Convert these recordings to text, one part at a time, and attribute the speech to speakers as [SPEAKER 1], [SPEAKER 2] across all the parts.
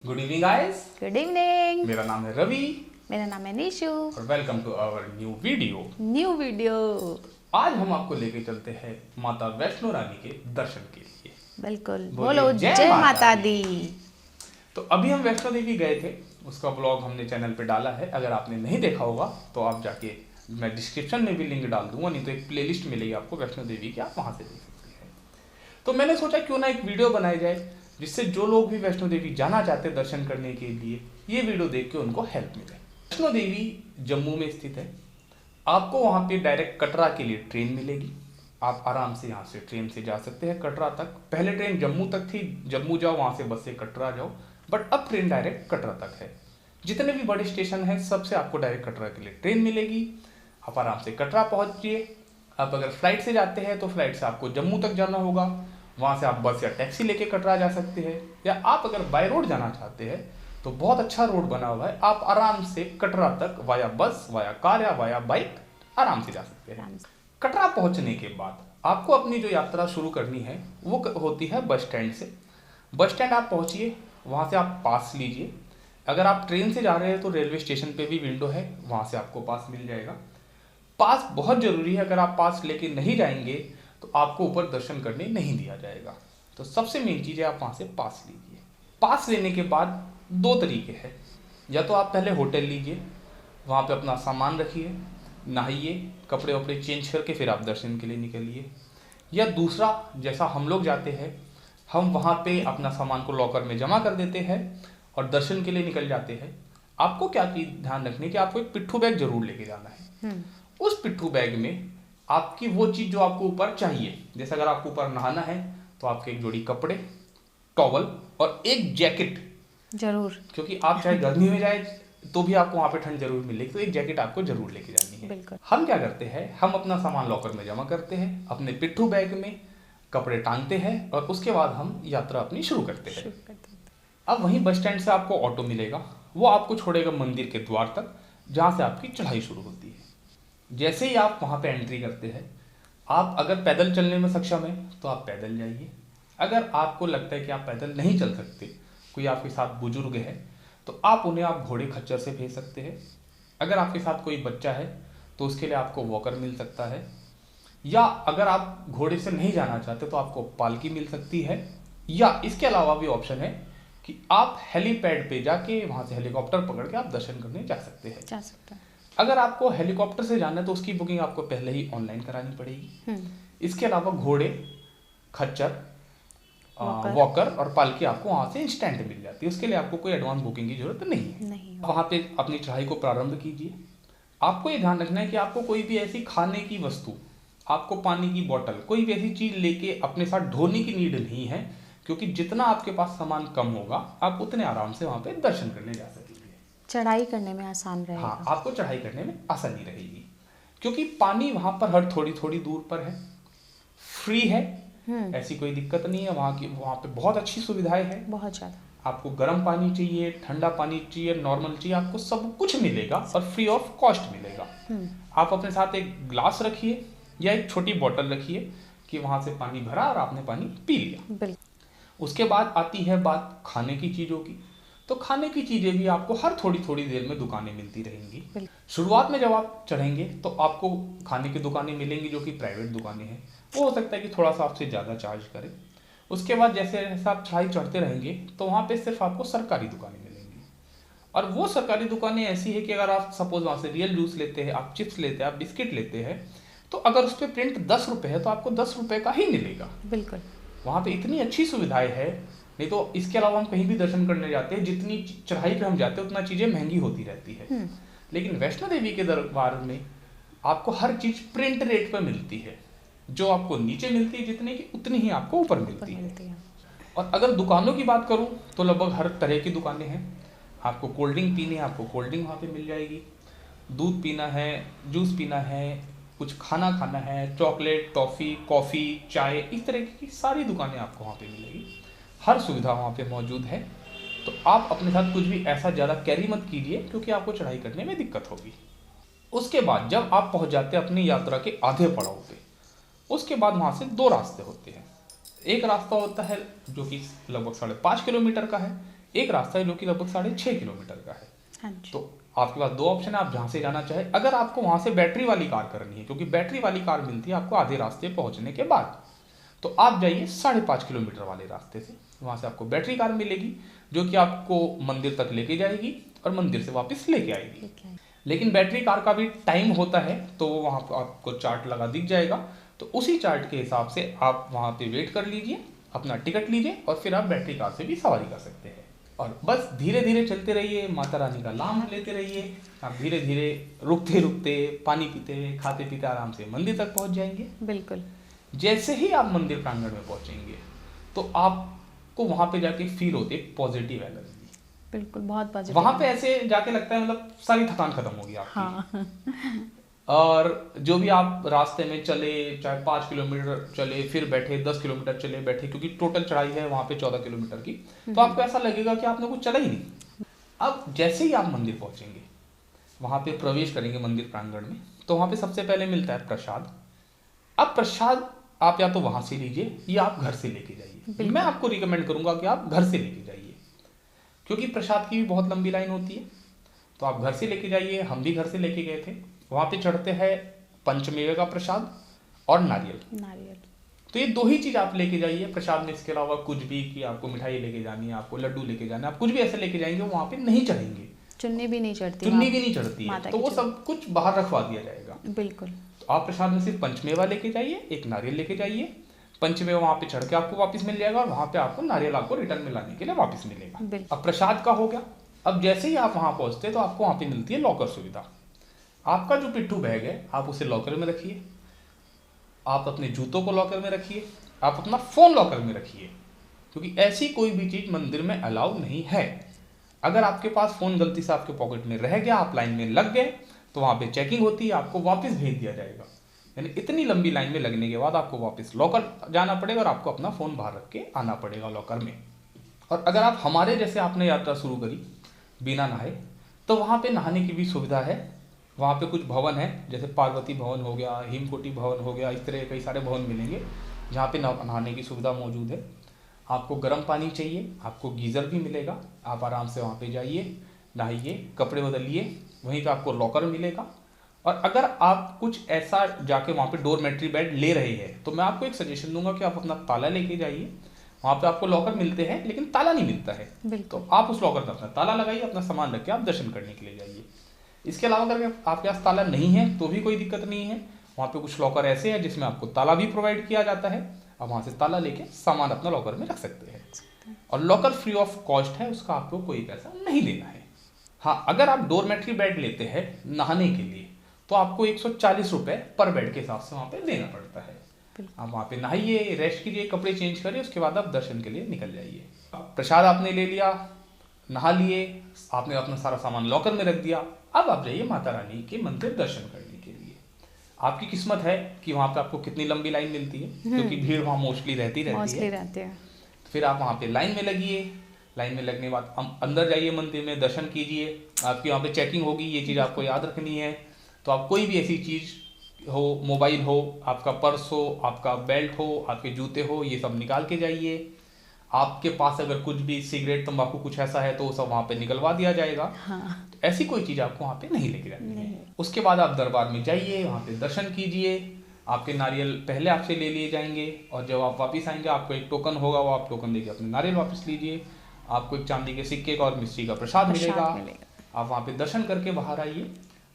[SPEAKER 1] Good evening guys.
[SPEAKER 2] Good evening.
[SPEAKER 1] मेरा नाम है रवि।
[SPEAKER 2] मेरा नाम है निशु।
[SPEAKER 1] और welcome to our new video. आज हम आपको लेके चलते हैं माता वैष्णो रानी के दर्शन के लिए।
[SPEAKER 2] बिल्कुल,
[SPEAKER 1] बोलिए
[SPEAKER 2] बोलो जय माता दी।
[SPEAKER 1] तो अभी हम वैष्णो देवी गए थे, उसका ब्लॉग हमने चैनल पे डाला है। अगर आपने नहीं देखा होगा तो आप जाके, मैं डिस्क्रिप्शन में भी लिंक डाल दूंगा, नहीं तो एक प्लेलिस्ट मिलेगी आपको वैष्णो देवी की, आप वहां से देख सकते हैं। तो मैंने सोचा क्यों ना एक वीडियो बनाई जाए, जिससे जो लोग भी वैष्णो देवी जाना चाहते हैं दर्शन करने के लिए, ये वीडियो देख के उनको हेल्प मिले। वैष्णो देवी जम्मू में स्थित है। आपको वहाँ पे डायरेक्ट कटरा के लिए ट्रेन मिलेगी। आप आराम से यहाँ से ट्रेन से जा सकते हैं कटरा तक। पहले ट्रेन जम्मू तक थी, जम्मू जाओ, वहाँ से बस से कटरा जाओ, बट अब ट्रेन डायरेक्ट कटरा तक है। जितने भी बड़े स्टेशन हैं सबसे आपको डायरेक्ट कटरा के लिए ट्रेन मिलेगी। आप आराम से कटरा पहुँचिए। आप अगर फ्लाइट से जाते हैं तो फ्लाइट से आपको जम्मू तक जाना होगा, वहाँ से आप बस या टैक्सी लेके कटरा जा सकते हैं। या आप अगर बाय रोड जाना चाहते हैं तो बहुत अच्छा रोड बना हुआ है, आप आराम से कटरा तक वाया बस, वाया कार या वाया बाइक आराम से जा सकते हैं। कटरा पहुंचने के बाद आपको अपनी जो यात्रा शुरू करनी है वो होती है बस स्टैंड से। बस स्टैंड आप पहुंचिए, वहाँ से आप पास लीजिए। अगर आप ट्रेन से जा रहे हैं तो रेलवे स्टेशन पे भी विंडो है, वहाँ से आपको पास मिल जाएगा। पास बहुत जरूरी है, अगर आप पास लेके नहीं जाएंगे तो आपको ऊपर दर्शन करने नहीं दिया जाएगा। तो सबसे मेन चीज़ है आप वहाँ से पास लीजिए। पास लेने के बाद दो तरीके हैं, या तो आप पहले होटल लीजिए, वहाँ पे अपना सामान रखिए, नहाइए, कपड़े वपड़े चेंज करके फिर आप दर्शन के लिए निकलिए। या दूसरा, जैसा हम लोग जाते हैं, हम वहाँ पे अपना सामान को लॉकर में जमा कर देते हैं और दर्शन के लिए निकल जाते हैं। आपको क्या चीज़ ध्यान रखनी कि आपको एक पिट्ठू बैग जरूर लेके जाना है। उस पिट्ठू बैग में आपकी वो चीज़ जो आपको ऊपर चाहिए, जैसे अगर आपको ऊपर नहाना है तो आपके एक जोड़ी कपड़े, टॉवल और एक जैकेट जरूर, क्योंकि आप चाहे गर्मी में जाए तो भी आपको वहाँ पे ठंड जरूर मिलेगी, तो एक जैकेट आपको जरूर लेके जानी है। हम क्या करते हैं, हम अपना सामान लॉकर में जमा करते हैं, अपने पिट्ठू बैग में कपड़े टांगते हैं और उसके बाद हम यात्रा अपनी शुरू करते हैं। अब वहीं बस स्टैंड से आपको ऑटो मिलेगा, वो आपको छोड़ेगा मंदिर के द्वार तक, जहाँ से आपकी चढ़ाई शुरू होती है। जैसे ही आप वहाँ पे एंट्री करते हैं, आप अगर पैदल चलने में सक्षम है तो आप पैदल जाइए। अगर आपको लगता है कि आप पैदल नहीं चल सकते, कोई आपके साथ बुजुर्ग है, तो आप उन्हें आप घोड़े खच्चर से भेज सकते हैं। अगर आपके साथ कोई बच्चा है तो उसके लिए आपको वॉकर मिल सकता है। या अगर आप घोड़े से नहीं जाना चाहते तो आपको पालकी मिल सकती है। या इसके अलावा भी ऑप्शन है कि आप हेलीपैड पे जाके वहाँ से हेलीकॉप्टर पकड़ के आप दर्शन करने जा सकते हैं। अगर आपको हेलीकॉप्टर से जाना है तो उसकी बुकिंग आपको पहले ही ऑनलाइन करानी पड़ेगी। इसके अलावा घोड़े, खच्चर, वॉकर और पालकी आपको वहाँ से इंस्टेंट मिल जाती है। उसके लिए आपको कोई एडवांस बुकिंग की जरूरत नहीं है। वहाँ पे अपनी चढ़ाई को प्रारंभ कीजिए। आपको ये ध्यान रखना है कि आपको कोई भी ऐसी खाने की वस्तु, आपको पानी की बोतल, कोई भी ऐसी चीज लेके अपने साथ ढोने की नीड नहीं है, क्योंकि जितना आपके पास सामान कम होगा आप उतने आराम से वहाँ पे दर्शन करने जा सकेंगे।
[SPEAKER 2] चढ़ाई करने में आसान रहेगा।
[SPEAKER 1] हाँ, आपको चढ़ाई करने में आसानी रहेगी, क्योंकि पानी वहाँ पर हर थोड़ी थोड़ी दूर पर है, फ्री है, ऐसी कोई दिक्कत नहीं है। वहाँ पे बहुत अच्छी सुविधाएं हैं,
[SPEAKER 2] बहुत ज़्यादा।
[SPEAKER 1] आपको गर्म पानी चाहिए, ठंडा पानी चाहिए, नॉर्मल चाहिए, आपको सब कुछ मिलेगा और फ्री ऑफ कॉस्ट मिलेगा। आप अपने साथ एक ग्लास रखिए या एक छोटी बोतल रखिए कि वहाँ से पानी भरा और आपने पानी पी लिया। उसके बाद आती है बात खाने की चीज़ों की। तो खाने की चीज़ें भी आपको हर थोड़ी थोड़ी देर में दुकानें मिलती रहेंगी। शुरुआत में जब आप चढ़ेंगे तो आपको खाने की दुकानें मिलेंगी जो कि प्राइवेट दुकानें हैं, वो हो सकता है कि थोड़ा सा आपसे ज़्यादा चार्ज करें। उसके बाद जैसे जैसे आप चढ़ाई चढ़ते रहेंगे तो वहाँ पे सिर्फ आपको सरकारी दुकानें मिलेंगी। और वो सरकारी दुकानें ऐसी है कि अगर आप सपोज वहाँ से रियल जूस लेते हैं, आप चिप्स लेते हैं, आप बिस्किट लेते हैं, तो अगर उस पर प्रिंट 10 रुपये है तो आपको 10 रुपये का ही मिलेगा। बिल्कुल, वहाँ पे इतनी अच्छी सुविधाएं है। नहीं तो इसके अलावा हम कहीं भी दर्शन करने जाते हैं, जितनी चढ़ाई पे हम जाते हैं उतना चीज़ें महंगी होती रहती है। लेकिन वैष्णो देवी के दरबार में आपको हर चीज़ प्रिंट रेट पर मिलती है। जो आपको नीचे मिलती है जितने की, उतनी ही आपको ऊपर मिलती है। और अगर दुकानों की बात करूँ तो लगभग हर तरह की दुकानें हैं। आपको कोल्ड ड्रिंक पीनी है, आपको कोल्ड ड्रिंक वहाँ पे मिल जाएगी। दूध पीना है, जूस पीना है, कुछ खाना खाना है, चॉकलेट, टॉफ़ी, कॉफ़ी, चाय, इस तरह की सारी दुकानें आपको वहाँ पे मिलेगी। हर सुविधा वहाँ पे मौजूद है। तो आप अपने साथ कुछ भी ऐसा ज़्यादा कैरी मत कीजिए, क्योंकि आपको चढ़ाई करने में दिक्कत होगी। उसके बाद जब आप पहुँच जाते हैं अपनी यात्रा के आधे पड़ाव पे, उसके बाद वहाँ से दो रास्ते होते हैं। एक रास्ता होता है जो कि लगभग 5.5 किलोमीटर का है, एक रास्ता है जो कि लगभग 6.5 किलोमीटर का है।
[SPEAKER 2] हाँ जी।
[SPEAKER 1] तो आपके पास 2 ऑप्शन है, आप जहाँ से जाना चाहे। अगर आपको वहाँ से बैटरी वाली कार करनी है, क्योंकि बैटरी वाली कार मिलती है आपको आधे रास्ते पहुँचने के बाद, तो आप जाइए 5.5 किलोमीटर वाले रास्ते से। वहाँ से आपको बैटरी कार मिलेगी जो कि आपको मंदिर तक लेके जाएगी और मंदिर से वापस लेके आएगी।
[SPEAKER 2] ठीक है।
[SPEAKER 1] लेकिन बैटरी कार का भी टाइम होता है, तो वो वहाँ पर आपको चार्ट लगा दिख जाएगा, तो उसी चार्ट के हिसाब से आप वहाँ पे वेट कर लीजिए, अपना टिकट लीजिए और फिर आप बैटरी कार से भी सवारी कर सकते हैं। और बस धीरे धीरे चलते रहिए, माता रानी का नाम लेते रहिए। आप धीरे धीरे रुकते रुकते, पानी पीते हुए, खाते पीते आराम से मंदिर तक पहुँच जाएंगे।
[SPEAKER 2] बिल्कुल।
[SPEAKER 1] जैसे ही आप मंदिर प्रांगण में पहुँचेंगे तो आपको वहाँ पे जाके फील होती है पॉजिटिव एनर्जी।
[SPEAKER 2] बिल्कुल, बहुत पॉजिटिव।
[SPEAKER 1] वहाँ पे ऐसे जाके लगता है मतलब सारी थकान खत्म होगी आपकी।
[SPEAKER 2] हाँ।
[SPEAKER 1] और जो भी आप रास्ते में चले, चाहे 5 किलोमीटर चले फिर बैठे, 10 किलोमीटर चले बैठे, क्योंकि टोटल चढ़ाई है वहाँ पे 14 किलोमीटर की, तो आपको ऐसा लगेगा कि आपने कुछ चला ही नहीं। अब जैसे ही आप मंदिर पहुँचेंगे, वहाँ पे प्रवेश करेंगे मंदिर प्रांगण में, तो वहाँ पे सबसे पहले मिलता है प्रसाद। अब प्रसाद आप या तो वहाँ से लीजिए या आप घर से लेके जाइए। मैं आपको रिकमेंड करूँगा कि आप घर से लेके जाइए, क्योंकि प्रसाद की भी बहुत लंबी लाइन होती है। तो आप घर से लेके जाइए, हम भी घर से लेके गए थे। वहाँ पे चढ़ते हैं पंचमेवे का प्रसाद और नारियल। तो ये 2 ही चीज़ आप लेके जाइए प्रसाद में। इसके अलावा कुछ भी कि आपको मिठाई लेके जानी है, आपको लड्डू लेके जाना है, आप कुछ भी ऐसे लेके जाएंगे वो वहाँ पे नहीं चढ़ेंगे।
[SPEAKER 2] चुन्नी भी नहीं चढ़ती
[SPEAKER 1] है, तो वो सब कुछ बाहर रखवा दिया जाएगा।
[SPEAKER 2] बिल्कुल।
[SPEAKER 1] तो आप प्रसाद में सिर्फ पंचमेवा लेके जाइए, एक नारियल लेके जाइए। पंचमेवा वहाँ पे चढ़ के आपको वापस मिल जाएगा और वहाँ पे आपको नारियल आपको रिटर्न में लाने के लिए वापस मिलेगा। अब प्रसाद का हो गया। अब जैसे ही आप वहाँ पहुँचते हैं तो आपको वहाँ पे मिलती है लॉकर सुविधा। आपका जो पिट्ठू बैग है आप उसे लॉकर में रखिए, आप अपने जूतों को लॉकर में रखिए, आप अपना फ़ोन लॉकर में रखिए, क्योंकि ऐसी कोई भी चीज़ मंदिर में अलाउ नहीं है। अगर आपके पास फ़ोन गलती से आपके पॉकेट में रह गया, आप लाइन में लग गए, तो वहाँ पे चेकिंग होती है, आपको वापस भेज दिया जाएगा। यानी इतनी लंबी लाइन में लगने के बाद आपको वापस लॉकर जाना पड़ेगा और आपको अपना फ़ोन बाहर रख के आना पड़ेगा लॉकर में। और अगर आप हमारे जैसे आपने यात्रा शुरू करी बिना नहाए, तो वहाँ पे नहाने की भी सुविधा है। वहाँ पे कुछ भवन है, जैसे पार्वती भवन हो गया, हिमकोटि भवन हो गया, इस तरह कई सारे भवन मिलेंगे जहाँ पे नहाने की सुविधा मौजूद है। आपको गर्म पानी चाहिए, आपको गीज़र भी मिलेगा, आप आराम से वहाँ पे जाइए, नहाइए, कपड़े बदलिए, वहीं पे आपको लॉकर मिलेगा। और अगर आप कुछ ऐसा जाके वहाँ पे डोरमेट्री बेड ले रहे हैं, तो मैं आपको एक सजेशन दूंगा कि आप अपना ताला लेके जाइए। वहाँ पे आपको लॉकर मिलते हैं लेकिन ताला नहीं मिलता है, तो आप उस लॉकर में अपना ताला लगाइए, अपना सामान रख के आप दर्शन करने के लिए जाइए। इसके अलावा अगर आपके पास ताला नहीं है तो भी कोई दिक्कत नहीं है, वहाँ पे कुछ लॉकर ऐसे हैं जिसमें आपको ताला भी प्रोवाइड किया जाता है। आप वहाँ से ताला लेके सामान अपना लॉकर में रख सकते हैं और लॉकर फ्री ऑफ कॉस्ट है, उसका आपको कोई पैसा नहीं देना है। हाँ, अगर आप डोरमेट्री बेड लेते हैं नहाने के लिए तो आपको 140 रुपये पर बेड के हिसाब से वहाँ पे देना पड़ता है। आप वहाँ पे नहाइए, रेस्ट कीजिए, कपड़े चेंज करिए, उसके बाद आप दर्शन के लिए निकल जाइए। प्रसाद आपने ले लिया, नहा लिए, आपने अपना सारा सामान लॉकर में रख दिया, अब आप जाइए माता रानी के मंदिर दर्शन करने के लिए। आपकी किस्मत है कि वहाँ पे आपको कितनी लंबी लाइन मिलती है, क्योंकि भीड़ वहाँ मोस्टली रहती है। फिर आप वहाँ पे लाइन में लगिए, लाइन में लगने के बाद हम अंदर जाइए मंदिर में, दर्शन कीजिए। आपकी वहाँ पे चेकिंग होगी, ये चीज़ आपको याद रखनी है। तो आप कोई भी ऐसी चीज़ हो, मोबाइल हो, आपका पर्स हो, आपका बेल्ट हो, आपके जूते हो, ये सब निकाल के जाइए। आपके पास अगर कुछ भी सिगरेट, तंबाकू कुछ ऐसा है तो वो सब वहाँ पे निकलवा दिया जाएगा।
[SPEAKER 2] हाँ।
[SPEAKER 1] तो ऐसी कोई चीज़ आपको वहाँ पे नहीं लेके जानी है। उसके बाद आप दरबार में जाइए, वहाँ पे दर्शन कीजिए। आपके नारियल पहले आपसे ले लिए जाएंगे और जब आप वापस आएंगे आपको एक टोकन होगा, वो आप टोकन लेके अपने नारियल वापस लीजिए। आपको एक चांदी के सिक्के का और मिश्री का प्रसाद मिलेगा। आप वहाँ पे दर्शन करके बाहर आइए,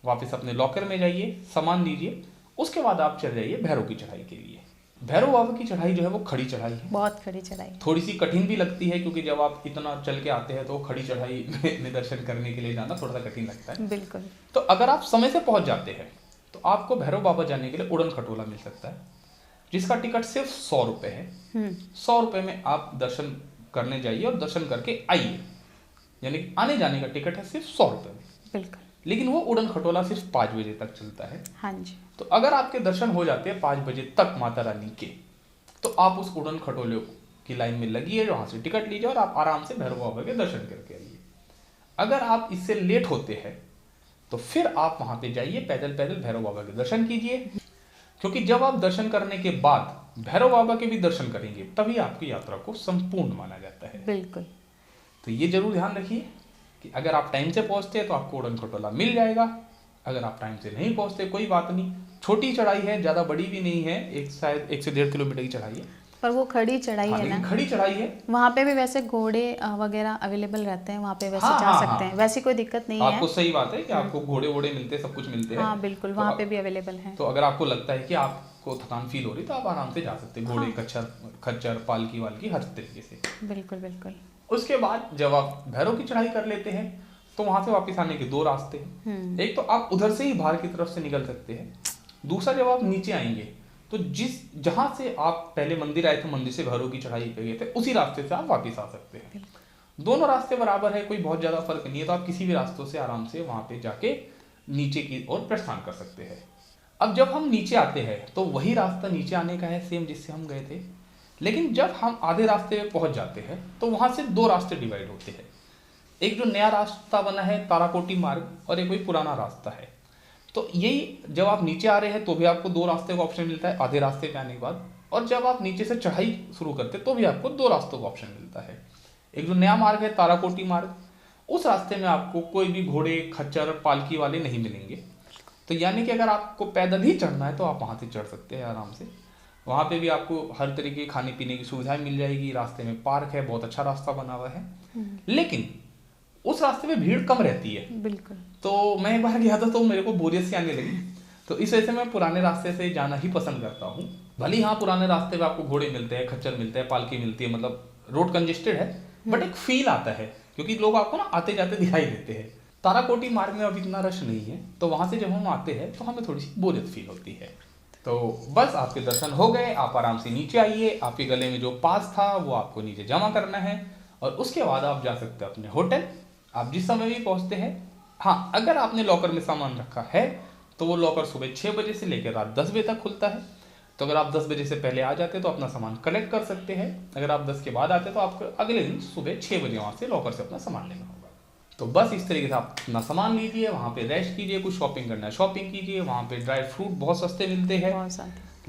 [SPEAKER 1] वापस अपने लॉकर में जाइए, सामान लीजिए। उसके बाद आप चल जाइए भैरव की चढ़ाई के लिए। भैरव बाबा की चढ़ाई जो है वो खड़ी चढ़ाई है,
[SPEAKER 2] बहुत खड़ी चढ़ाई,
[SPEAKER 1] थोड़ी सी कठिन भी लगती है, क्योंकि जब आप इतना चल के आते हैं तो खड़ी चढ़ाई में दर्शन करने के लिए जाना थोड़ा सा कठिन लगता है।
[SPEAKER 2] बिल्कुल।
[SPEAKER 1] तो अगर आप समय से पहुंच जाते हैं तो आपको भैरव बाबा जाने के लिए उड़न खटोला मिल सकता है, जिसका टिकट सिर्फ 100 रुपये है। 100 रुपये में आप दर्शन करने जाइए और दर्शन करके आइए, यानी आने जाने का टिकट है सिर्फ 100 रुपये में।
[SPEAKER 2] बिल्कुल।
[SPEAKER 1] लेकिन वो उड़न खटोला सिर्फ 5 बजे तक चलता है।
[SPEAKER 2] हाँ जी।
[SPEAKER 1] तो अगर आपके दर्शन हो जाते हैं 5 बजे तक माता रानी के, तो आप उस उड़न खटोले की लाइन में लगिए, वहाँ से टिकट लीजिए और आप आराम से भैरव बाबा के दर्शन करके आइए। अगर आप इससे लेट होते हैं तो फिर आप वहाँ पे जाइए, पैदल पैदल भैरव बाबा के दर्शन कीजिए, क्योंकि जब आप दर्शन करने के बाद भैरव बाबा के भी दर्शन करेंगे तभी आपकी यात्रा को संपूर्ण माना जाता है।
[SPEAKER 2] बिल्कुल।
[SPEAKER 1] तो तो ये जरूर ध्यान रखिए कि अगर आप टाइम से पहुंचते हैं तो आपको उड़न खटोला मिल जाएगा। अगर आप टाइम से नहीं पहुंचते कोई बात नहीं, छोटी चढ़ाई है, ज़्यादा बड़ी भी नहीं है, शायद 1 से 1.5 किलोमीटर की चढ़ाई है।
[SPEAKER 2] पर वो खड़ी चढ़ाई है ना,
[SPEAKER 1] खड़ी चढ़ाई है।
[SPEAKER 2] वहाँ पे भी वैसे घोड़े वगैरह अवेलेबल रहते हैं, वहाँ पे वैसे जा सकते हैं, वैसी कोई दिक्कत नहीं है।
[SPEAKER 1] आपको सही बात है कि आपको घोड़े वोड़े मिलते हैं, सब कुछ मिलते हैं।
[SPEAKER 2] हाँ बिल्कुल, वहाँ पे भी अवेलेबल है।
[SPEAKER 1] तो अगर आपको लगता है कि आपको थकान फील हो रही तो आप आराम से जा सकते हैं, घोड़े खच्चर पालकी वालकी हर तरीके से।
[SPEAKER 2] बिल्कुल बिल्कुल।
[SPEAKER 1] उसके बाद जब आप भैरव की चढ़ाई कर लेते हैं तो वहां से वापस आने के 2 रास्ते हैं। एक तो आप उधर से ही बाहर की तरफ से निकल सकते हैं, दूसरा जब आप नीचे आएंगे तो जहां से आप पहले मंदिर आए थे, मंदिर से भैरव की चढ़ाई पे गए थे, उसी रास्ते से आप वापस आ सकते हैं। दोनों रास्ते बराबर है, कोई बहुत ज्यादा फर्क नहीं है, तो आप किसी भी रास्तों से आराम से वहां पे जाके नीचे की ओर प्रस्थान कर सकते हैं। अब जब हम नीचे आते हैं तो वही रास्ता नीचे आने का है सेम जिससे हम गए थे, लेकिन जब हम आधे रास्ते पे पहुंच जाते हैं तो वहां से 2 रास्ते डिवाइड होते हैं। एक जो नया रास्ता बना है ताराकोटी मार्ग, और एक कोई पुराना रास्ता है। तो यही जब आप नीचे आ रहे हैं तो भी आपको 2 रास्ते का ऑप्शन मिलता है आधे रास्ते पे आने के बाद, और जब आप नीचे से चढ़ाई शुरू करते हैं तो भी आपको 2 रास्तों का ऑप्शन मिलता है। एक जो नया मार्ग है ताराकोटी मार्ग, उस रास्ते में आपको कोई भी घोड़े खच्चर पालकी वाले नहीं मिलेंगे। तो यानी कि अगर आपको पैदल ही चढ़ना है तो आप वहाँ से चढ़ सकते हैं आराम से। वहाँ पे भी आपको हर तरीके की खाने पीने की सुविधाएं मिल जाएगी, रास्ते में पार्क है, बहुत अच्छा रास्ता बना हुआ है। लेकिन उस रास्ते में भीड़ कम रहती है।
[SPEAKER 2] बिल्कुल।
[SPEAKER 1] तो मैं एक बार गया था तो मेरे को बोरियत सी आने लगी, तो इस वजह से मैं पुराने रास्ते से जाना ही पसंद करता हूँ। भले ही हाँ पुराने रास्ते में आपको घोड़े मिलते हैं, खच्चर मिलते हैं, पालकी मिलती है, मतलब रोड कंजेस्टेड है, बट एक फील आता है क्योंकि लोग आपको ना आते जाते दिखाई देते हैं। ताराकोटी मार्ग में अभी इतना रश नहीं है, तो वहां से जब हम आते हैं तो हमें थोड़ी सी बोरियत फील होती है। तो बस आपके दर्शन हो गए, आप आराम से नीचे आइए। आपके गले में जो पास था वो आपको नीचे जमा करना है, और उसके बाद आप जा सकते हैं अपने होटल। आप जिस समय भी पहुंचते हैं, हाँ अगर आपने लॉकर में सामान रखा है तो वो लॉकर सुबह 6 बजे से लेकर रात 10 बजे तक खुलता है। तो अगर आप 10 बजे से पहले आ जाते हैं तो अपना सामान कलेक्ट कर सकते हैं। अगर आप 10 के बाद आते हैं तो आपको अगले दिन सुबह 6 बजे वहाँ से लॉकर से अपना सामान लेना होगा। तो बस इस तरीके से आप अपना सामान लीजिए, वहाँ पे रेस्ट कीजिए, कुछ शॉपिंग करना है शॉपिंग कीजिए। वहाँ पे ड्राई फ्रूट बहुत सस्ते मिलते हैं,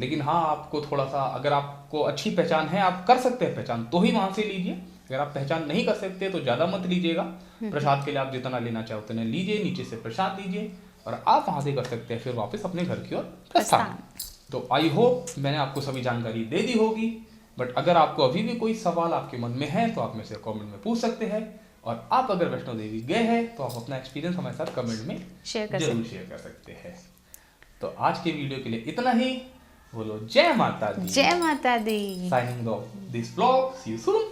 [SPEAKER 1] लेकिन हाँ आपको थोड़ा सा, अगर आपको अच्छी पहचान है, आप कर सकते हैं पहचान, तो ही वहाँ से लीजिए। अगर आप पहचान नहीं कर सकते तो ज़्यादा मत लीजिएगा। प्रसाद के लिए आप जितना लेना चाहे उतने लीजिए, नीचे से प्रसाद लीजिए, और आप वहाँ से कर सकते हैं फिर वापस अपने घर की ओर प्रस्थान। तो आई होप मैंने आपको सभी जानकारी दे दी होगी, बट अगर आपको अभी भी कोई सवाल आपके मन में है तो आप मेरे से कमेंट में पूछ सकते हैं। और आप अगर वैष्णो देवी गए हैं तो आप अपना एक्सपीरियंस हमारे साथ कमेंट में जरूर शेयर कर सकते हैं। तो आज के वीडियो के लिए इतना ही। बोलो जय माता दी।
[SPEAKER 2] जय माता दी।
[SPEAKER 1] Signing off this vlog, see you soon.